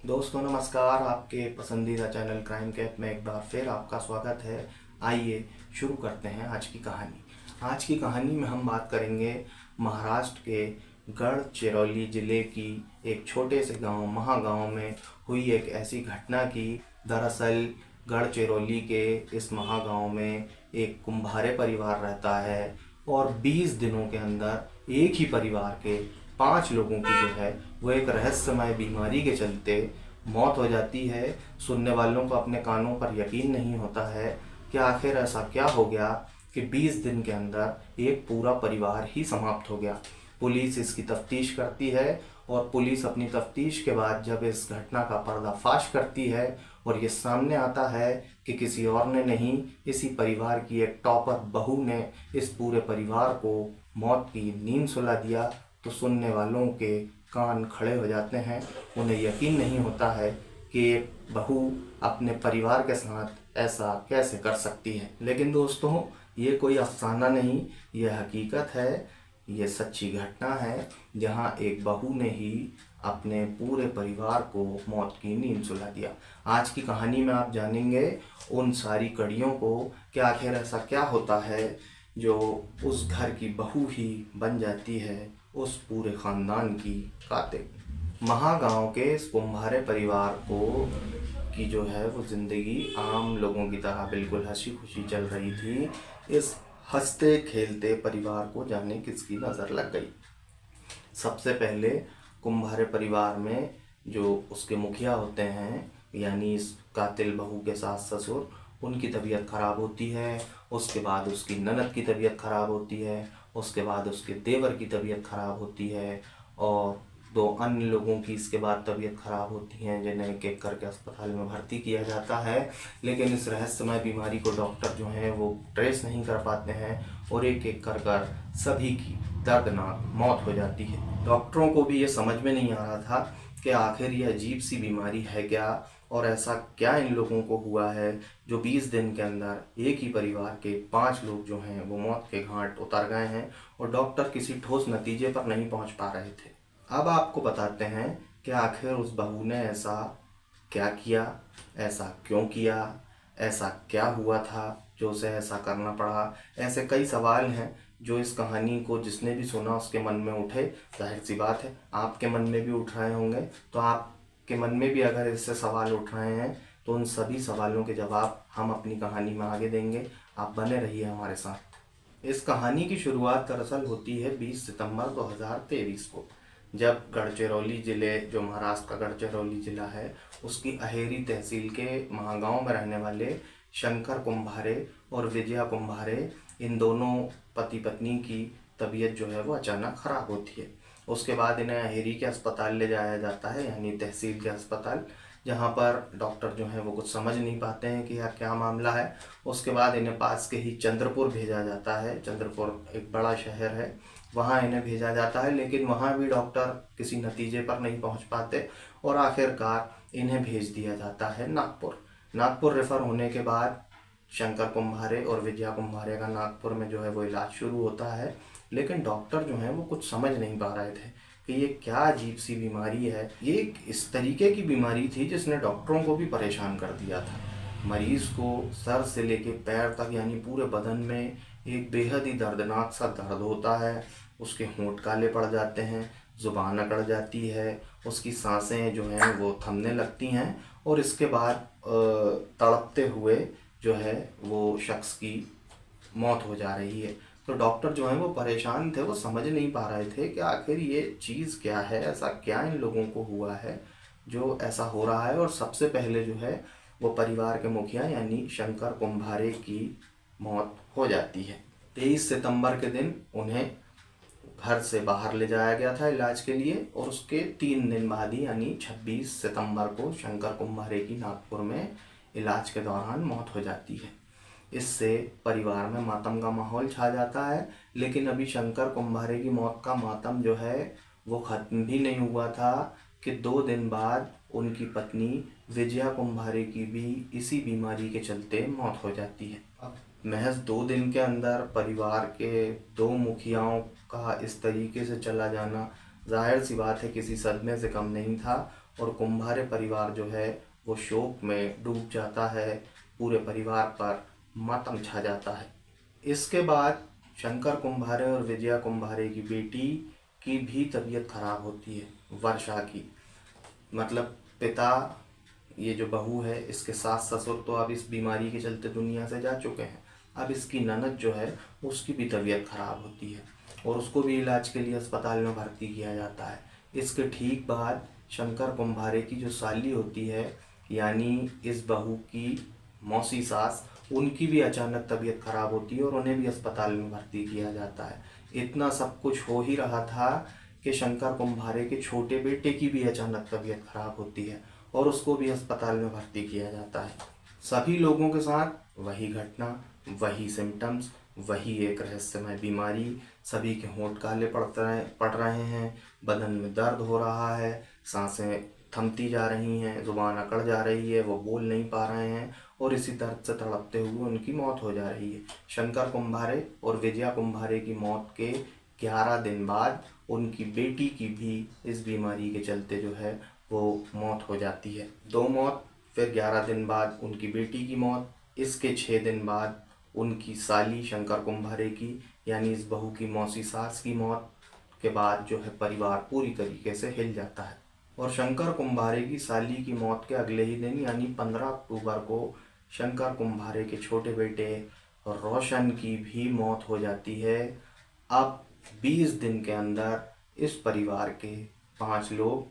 दोस्तों नमस्कार। आपके पसंदीदा चैनल क्राइम कैप में एक बार फिर आपका स्वागत है। आइए शुरू करते हैं आज की कहानी। आज की कहानी में हम बात करेंगे महाराष्ट्र के गढ़चिरौली ज़िले की एक छोटे से गांव महागांव में हुई एक ऐसी घटना की। दरअसल गढ़चिरौली के इस महागांव में एक कुम्हारे परिवार रहता है और 20 दिनों के अंदर एक ही परिवार के 5 लोगों की जो है वो एक रहस्यमय बीमारी के चलते मौत हो जाती है। सुनने वालों को अपने कानों पर यकीन नहीं होता है कि आखिर ऐसा क्या हो गया कि 20 दिन के अंदर एक पूरा परिवार ही समाप्त हो गया। पुलिस इसकी तफ्तीश करती है और पुलिस अपनी तफ्तीश के बाद जब इस घटना का पर्दाफाश करती है और ये सामने आता है कि किसी और ने नहीं, इसी परिवार की एक टॉपर बहू ने इस पूरे परिवार को मौत की नींद सुला दिया, तो सुनने वालों के कान खड़े हो जाते हैं। उन्हें यकीन नहीं होता है कि एक बहू अपने परिवार के साथ ऐसा कैसे कर सकती है। लेकिन दोस्तों, ये कोई अफसाना नहीं, ये हकीकत है, ये सच्ची घटना है जहां एक बहू ने ही अपने पूरे परिवार को मौत की नींद सुला दिया। आज की कहानी में आप जानेंगे उन सारी कड़ियों को कि आखिर ऐसा क्या होता है जो उस घर की बहू ही बन जाती है उस पूरे खानदान की कातिल। महागांव के इस कुम्हारे परिवार को की जो है वो ज़िंदगी आम लोगों की तरह बिल्कुल हंसी खुशी चल रही थी। इस हंसते खेलते परिवार को जाने किसकी नज़र लग गई। सबसे पहले कुम्हारे परिवार में जो उसके मुखिया होते हैं, यानी इस कातिल बहू के सास ससुर, उनकी तबीयत ख़राब होती है। उसके बाद उसकी ननद की तबीयत ख़राब होती है। उसके बाद उसके देवर की तबीयत ख़राब होती है और 2 अन्य लोगों की इसके बाद तबीयत ख़राब होती हैं, जिन्हें एक एक करके अस्पताल में भर्ती किया जाता है। लेकिन इस रहस्यमय बीमारी को डॉक्टर जो हैं वो ट्रेस नहीं कर पाते हैं और एक एक कर कर सभी की दर्दनाक मौत हो जाती है। डॉक्टरों को भी ये समझ में नहीं आ रहा था कि आखिर ये अजीब सी बीमारी है क्या और ऐसा क्या इन लोगों को हुआ है जो 20 दिन के अंदर एक ही परिवार के 5 लोग जो हैं वो मौत के घाट उतर गए हैं और डॉक्टर किसी ठोस नतीजे पर नहीं पहुंच पा रहे थे। अब आपको बताते हैं कि आखिर उस बहू ने ऐसा क्या किया, ऐसा क्यों किया, ऐसा क्या हुआ था जो उसे ऐसा करना पड़ा। ऐसे कई सवाल हैं जो इस कहानी को जिसने भी सुना उसके मन में उठे। जाहिर सी बात है आपके मन में भी उठ रहे होंगे, तो आपके मन में भी अगर इससे सवाल उठ रहे हैं तो उन सभी सवालों के जवाब हम अपनी कहानी में आगे देंगे। आप बने रहिए हमारे साथ। इस कहानी की शुरुआत दरअसल होती है 20 सितंबर 2023 को, जब गढ़चिरौली ज़िले, जो महाराष्ट्र का गढ़चिरौली ज़िला है, उसकी अहेरी तहसील के महागांव में रहने वाले शंकर कुम्हारे और विजया कुम्हारे, इन दोनों पति पत्नी की तबीयत जो है वो अचानक ख़राब होती है। उसके बाद इन्हें अहेरी के अस्पताल ले जाया जाता है, यानी तहसील के अस्पताल, जहाँ पर डॉक्टर जो हैं वो कुछ समझ नहीं पाते हैं कि यार क्या मामला है। उसके बाद इन्हें पास के ही चंद्रपुर भेजा जाता है। चंद्रपुर एक बड़ा शहर है, वहाँ इन्हें भेजा जाता है, लेकिन वहाँ भी डॉक्टर किसी नतीजे पर नहीं पहुँच पाते और आखिरकार इन्हें भेज दिया जाता है नागपुर। नागपुर रेफ़र होने के बाद शंकर कुम्हारे और विजया कुम्हारे का नागपुर में जो है वो इलाज शुरू होता है। लेकिन डॉक्टर जो हैं वो कुछ समझ नहीं पा रहे थे कि ये क्या अजीब सी बीमारी है। ये एक इस तरीके की बीमारी थी जिसने डॉक्टरों को भी परेशान कर दिया था। मरीज़ को सर से लेके पैर तक, यानी पूरे बदन में एक बेहद ही दर्दनाक सा दर्द होता है। उसके होंठ काले पड़ जाते हैं, ज़ुबान अकड़ जाती है, उसकी सांसें जो हैं वो थमने लगती हैं और इसके बाद तड़पते हुए जो है वो शख्स की मौत हो जा रही है। तो डॉक्टर जो हैं वो परेशान थे, वो समझ नहीं पा रहे थे कि आखिर ये चीज़ क्या है, ऐसा क्या इन लोगों को हुआ है जो ऐसा हो रहा है। और सबसे पहले जो है वो परिवार के मुखिया यानी शंकर कुम्हारे की मौत हो जाती है। 23 सितंबर के दिन उन्हें घर से बाहर ले जाया गया था इलाज के लिए और उसके 3 दिन बाद ही यानी 26 सितंबर को शंकर कुम्हारे की नागपुर में इलाज के दौरान मौत हो जाती है। इससे परिवार में मातम का माहौल छा जाता है। लेकिन अभी शंकर कुम्हारे की मौत का मातम जो है वो ख़त्म भी नहीं हुआ था कि 2 दिन बाद उनकी पत्नी विजया कुम्हारे की भी इसी बीमारी के चलते मौत हो जाती है। अब महज 2 दिन के अंदर परिवार के 2 मुखियाओं का इस तरीके से चला जाना जाहिर सी बात है किसी सदमे से कम नहीं था और कुंभारे परिवार जो है वो शोक में डूब जाता है। पूरे परिवार पर मातम छा जाता है। इसके बाद शंकर कुंभारे और विजया कुंभारे की बेटी की भी तबीयत खराब होती है, वर्षा की। मतलब पिता, ये जो बहू है, इसके सास ससुर तो अब इस बीमारी के चलते दुनिया से जा चुके हैं। अब इसकी ननद जो है उसकी भी तबीयत खराब होती है और उसको भी इलाज के लिए अस्पताल में भर्ती किया जाता है। इसके ठीक बाद शंकर कुंभारे की जो साली होती है, यानी इस बहू की मौसी सास, उनकी भी अचानक तबीयत खराब होती है और उन्हें भी अस्पताल में भर्ती किया जाता है। इतना सब कुछ हो ही रहा था कि शंकर कुंभारे के छोटे बेटे की भी अचानक तबीयत खराब होती है और उसको भी अस्पताल में भर्ती किया जाता है। सभी लोगों के साथ वही घटना, वही सिम्टम्स, वही एक रहस्यमय बीमारी। सभी के होंठ काले पड़ रहे हैं, बदन में दर्द हो रहा है, सांसें थमती जा रही हैं, जुबान अकड़ जा रही है, वो बोल नहीं पा रहे हैं और इसी दर्द से तड़पते हुए उनकी मौत हो जा रही है। शंकर कुंभारे और विजया कुंभारे की मौत के 11 दिन बाद उनकी बेटी की भी इस बीमारी के चलते जो है वो मौत हो जाती है। 2 मौत, फिर 11 दिन बाद उनकी बेटी की मौत, इसके 6 दिन बाद उनकी साली शंकर कुंभारे की, यानी इस बहू की मौसी सास की मौत के बाद जो है परिवार पूरी तरीके से हिल जाता है। और शंकर कुंभारे की साली की मौत के अगले ही दिन यानी 15 अक्टूबर को शंकर कुंभारे के छोटे बेटे रोशन की भी मौत हो जाती है। अब 20 दिन के अंदर इस परिवार के 5 लोग,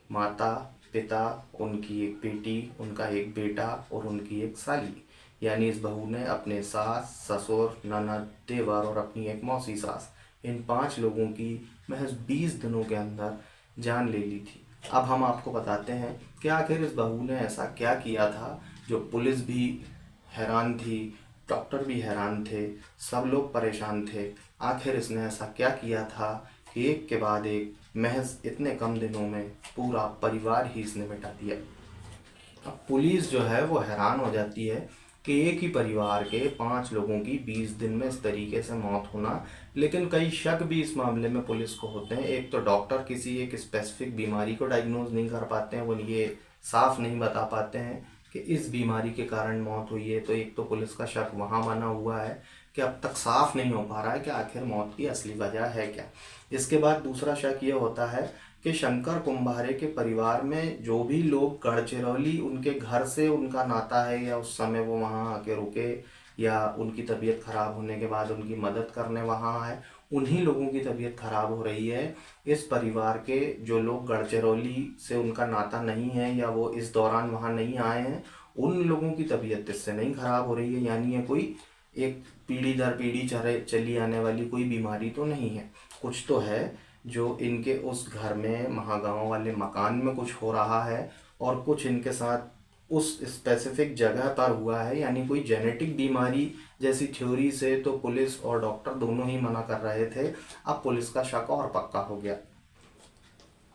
माता, पिता, उनकी एक बेटी, उनका एक बेटा और उनकी एक साली, यानी इस बहू ने अपने सास, ससुर, ननद, देवर और अपनी एक मौसी सास, इन 5 लोगों की महज 20 दिनों के अंदर जान ले ली थी। अब हम आपको बताते हैं कि आखिर इस बहू ने ऐसा क्या किया था जो पुलिस भी हैरान थी, डॉक्टर भी हैरान थे, सब लोग परेशान थे। आखिर इसने ऐसा क्या किया था कि एक के बाद एक महज इतने कम दिनों में पूरा परिवार ही इसने मिटा दिया। अब पुलिस जो है वो हैरान हो जाती है कि एक ही परिवार के 5 लोगों की 20 दिन में इस तरीके से मौत होना। लेकिन कई शक भी इस मामले में पुलिस को होते हैं। एक तो डॉक्टर किसी एक स्पेसिफिक बीमारी को डायग्नोज नहीं कर पाते हैं, वो ये साफ नहीं बता पाते हैं कि इस बीमारी के कारण मौत हुई है। तो एक तो पुलिस का शक वहाँ बना हुआ है कि अब तक साफ नहीं हो पा रहा है कि आखिर मौत की असली वजह है क्या। इसके बाद दूसरा शक ये होता है कि शंकर कुंभारे के परिवार में जो भी लोग गढ़चिरौली उनके घर से उनका नाता है, या उस समय वो वहाँ आके रुके, या उनकी तबीयत खराब होने के बाद उनकी मदद करने वहाँ आए, उन्हीं लोगों की तबीयत खराब हो रही है। इस परिवार के जो लोग गढ़चिरौली से उनका नाता नहीं है या वो इस दौरान वहाँ नहीं आए हैं, उन लोगों की तबीयत इससे नहीं खराब हो रही है। यानी ये कोई एक पीढ़ी दर पीढ़ी चली आने वाली कोई बीमारी तो नहीं है। कुछ तो है जो इनके उस घर में, महागांव वाले मकान में कुछ हो रहा है और कुछ इनके साथ उस स्पेसिफिक जगह पर हुआ है, यानी कोई जेनेटिक बीमारी जैसी थ्योरी से तो पुलिस और डॉक्टर दोनों ही मना कर रहे थे। अब पुलिस का शक और पक्का हो गया।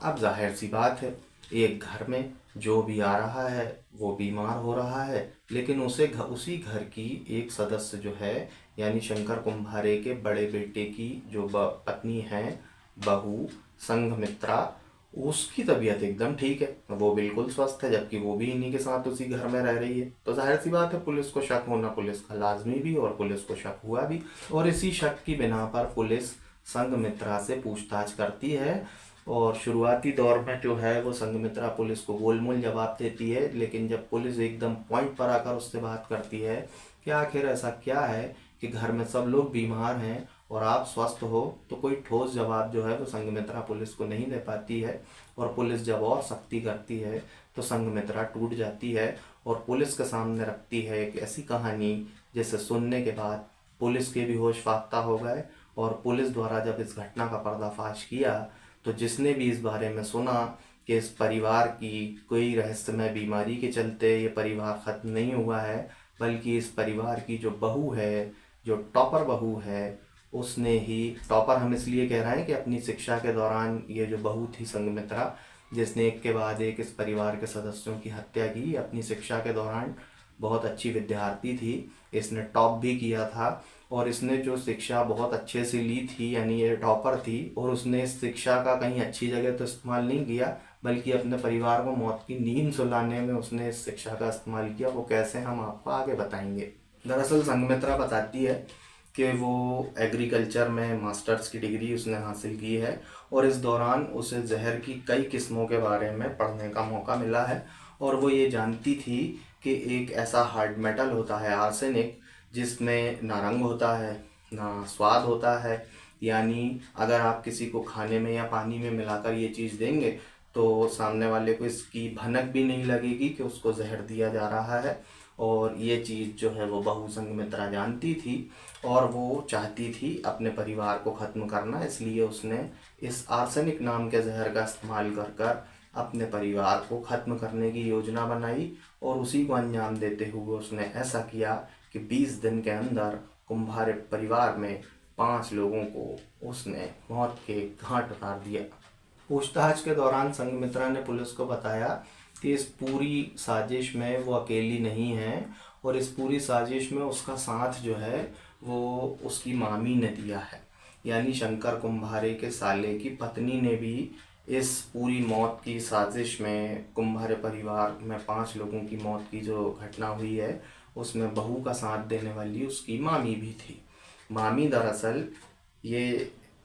अब जाहिर सी बात है, एक घर में जो भी आ रहा है वो बीमार हो रहा है, लेकिन उसी घर की एक सदस्य जो है, यानी शंकर कुंभारे के बड़े बेटे की जो पत्नी है, बहू संघमित्रा, उसकी तबीयत एकदम ठीक है, वो बिल्कुल स्वस्थ है, जबकि वो भी इन्हीं के साथ उसी घर में रह रही है। तो जाहिर सी बात है पुलिस को शक होना पुलिस का लाजमी भी, और पुलिस को शक हुआ भी। और इसी शक की बिना पर पुलिस संघमित्रा से पूछताछ करती है और शुरुआती दौर में जो है वो संघमित्रा पुलिस को गोलमोल जवाब देती है। लेकिन जब पुलिस एकदम पॉइंट पर आकर उससे बात करती है कि आखिर ऐसा क्या है कि घर में सब लोग बीमार हैं और आप स्वस्थ हो, तो कोई ठोस जवाब जो है वो संघमित्रा पुलिस को नहीं दे पाती है। और पुलिस जब और सख्ती करती है तो संघमित्रा टूट जाती है और पुलिस के सामने रखती है एक ऐसी कहानी जिसे सुनने के बाद पुलिस के भी होश फाख्ता हो गए। और पुलिस द्वारा जब इस घटना का पर्दाफाश किया तो जिसने भी इस बारे में सुना कि इस परिवार की कोई रहस्यमय बीमारी के चलते ये परिवार ख़त्म नहीं हुआ है, बल्कि इस परिवार की जो बहू है, जो टॉपर बहू है, उसने ही, टॉपर हम इसलिए कह रहे हैं कि अपनी शिक्षा के दौरान ये जो बहू थी संघमित्रा, जिसने एक के बाद एक इस परिवार के सदस्यों की हत्या की, अपनी शिक्षा के दौरान बहुत अच्छी विद्यार्थी थी, इसने टॉप भी किया था और इसने जो शिक्षा बहुत अच्छे से ली थी, यानी ये टॉपर थी, और उसने इस शिक्षा का कहीं अच्छी जगह तो इस्तेमाल नहीं किया, बल्कि अपने परिवार को मौत की नींद सुलाने में उसने इस शिक्षा का इस्तेमाल किया। वो कैसे, हम आपको आगे बताएंगे। दरअसल संघमित्रा बताती है कि वो एग्रीकल्चर में मास्टर्स की डिग्री उसने हासिल की है और इस दौरान उसे जहर की कई किस्मों के बारे में पढ़ने का मौका मिला है। और वो ये जानती थी कि एक ऐसा हार्ड मेटल होता है आर्सेनिक, जिसमें ना रंग होता है ना स्वाद होता है। यानी अगर आप किसी को खाने में या पानी में मिलाकर ये चीज़ देंगे तो सामने वाले को इसकी भनक भी नहीं लगेगी कि उसको जहर दिया जा रहा है। और ये चीज़ जो है वो बहू संघमित्रा जानती थी और वो चाहती थी अपने परिवार को ख़त्म करना, इसलिए उसने इस आर्सेनिक नाम के जहर का इस्तेमाल कर कर अपने परिवार को ख़त्म करने की योजना बनाई। और उसी को अंजाम देते हुए उसने ऐसा किया कि 20 दिन के अंदर कुम्हार परिवार में 5 लोगों को उसने मौत के घाट उतार दिया। पूछताछ के दौरान संघमित्रा ने पुलिस को बताया कि इस पूरी साजिश में वो अकेली नहीं है और इस पूरी साजिश में उसका साथ जो है वो उसकी मामी ने दिया है। यानी शंकर कुम्हारे के साले की पत्नी ने भी इस पूरी मौत की साजिश में, कुम्हारे परिवार में 5 लोगों की मौत की जो घटना हुई है उसमें बहू का साथ देने वाली उसकी मामी भी थी। मामी दरअसल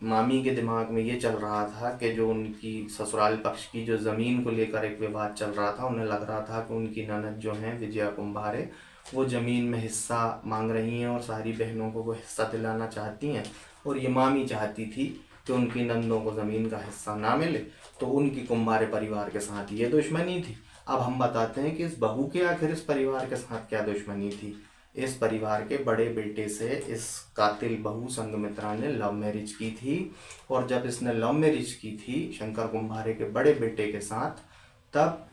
मामी के दिमाग में ये चल रहा था कि जो उनकी ससुराल पक्ष की जो ज़मीन को लेकर एक विवाद चल रहा था, उन्हें लग रहा था कि उनकी ननद जो हैं विजया कुम्हारे, वो ज़मीन में हिस्सा मांग रही हैं और सारी बहनों को वो हिस्सा दिलाना चाहती हैं। और ये मामी चाहती थी कि उनकी नंदों को ज़मीन का हिस्सा ना मिले, तो उनकी कुम्हारे परिवार के साथ ये दुश्मनी थी। अब हम बताते हैं कि इस बहू के आखिर इस परिवार के साथ क्या दुश्मनी थी। इस परिवार के बड़े बेटे से इस कातिल बहू संघमित्रा ने लव मैरिज की थी और जब इसने लव मैरिज की थी शंकर कुम्हारे के बड़े बेटे के साथ, तब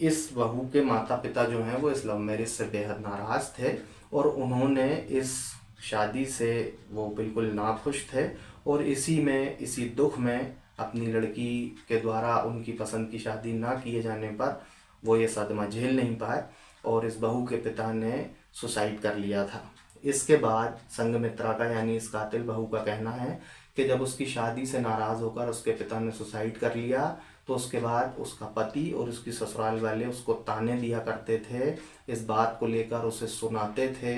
इस बहू के माता पिता जो हैं वो इस लव मैरिज से बेहद नाराज़ थे और उन्होंने इस शादी से वो बिल्कुल नाखुश थे। और इसी दुख में अपनी लड़की के द्वारा उनकी पसंद की शादी ना किए जाने पर वो ये सदमा झेल नहीं पाए और इस बहू के पिता ने सुसाइड कर लिया था। इसके बाद संघमित्रा का, यानी इस कातिल बहू का कहना है कि जब उसकी शादी से नाराज़ होकर उसके पिता ने सुसाइड कर लिया तो उसके बाद उसका पति और उसकी ससुराल वाले उसको ताने दिया करते थे, इस बात को लेकर उसे सुनाते थे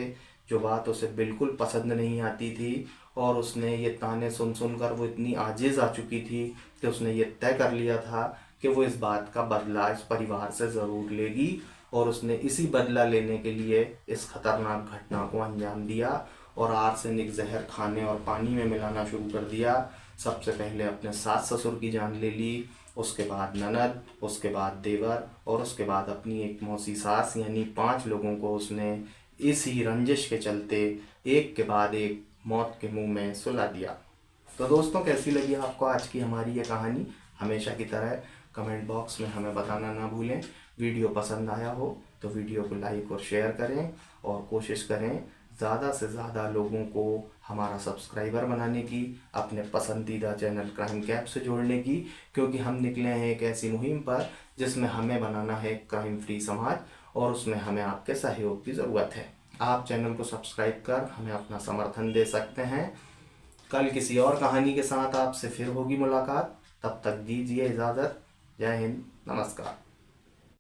जो बात उसे बिल्कुल पसंद नहीं आती थी। और उसने ये ताने सुन कर वो इतनी आजिज़ आ चुकी थी कि उसने ये तय कर लिया था कि वो इस बात का बदला इस परिवार से ज़रूर लेगी और उसने इसी बदला लेने के लिए इस खतरनाक घटना को अंजाम दिया और आर्सेनिक जहर खाने और पानी में मिलाना शुरू कर दिया। सबसे पहले अपने सास ससुर की जान ले ली, उसके बाद ननद, उसके बाद देवर और उसके बाद अपनी एक मौसी सास, यानी 5 लोगों को उसने इसी रंजिश के चलते एक के बाद एक मौत के मुंह में सुला दिया। तो दोस्तों, कैसी लगी आपको आज की हमारी ये कहानी? हमेशा की तरह कमेंट बॉक्स में हमें बताना ना भूलें। वीडियो पसंद आया हो तो वीडियो को लाइक और शेयर करें और कोशिश करें ज़्यादा से ज़्यादा लोगों को हमारा सब्सक्राइबर बनाने की, अपने पसंदीदा चैनल क्राइम कैप से जोड़ने की, क्योंकि हम निकले हैं एक ऐसी मुहिम पर जिसमें हमें बनाना है क्राइम फ्री समाज और उसमें हमें आपके सहयोग की ज़रूरत है। आप चैनल को सब्सक्राइब कर हमें अपना समर्थन दे सकते हैं। कल किसी और कहानी के साथ आपसे फिर होगी मुलाकात, तब तक दीजिए इजाज़त। जय हिंद, नमस्कार।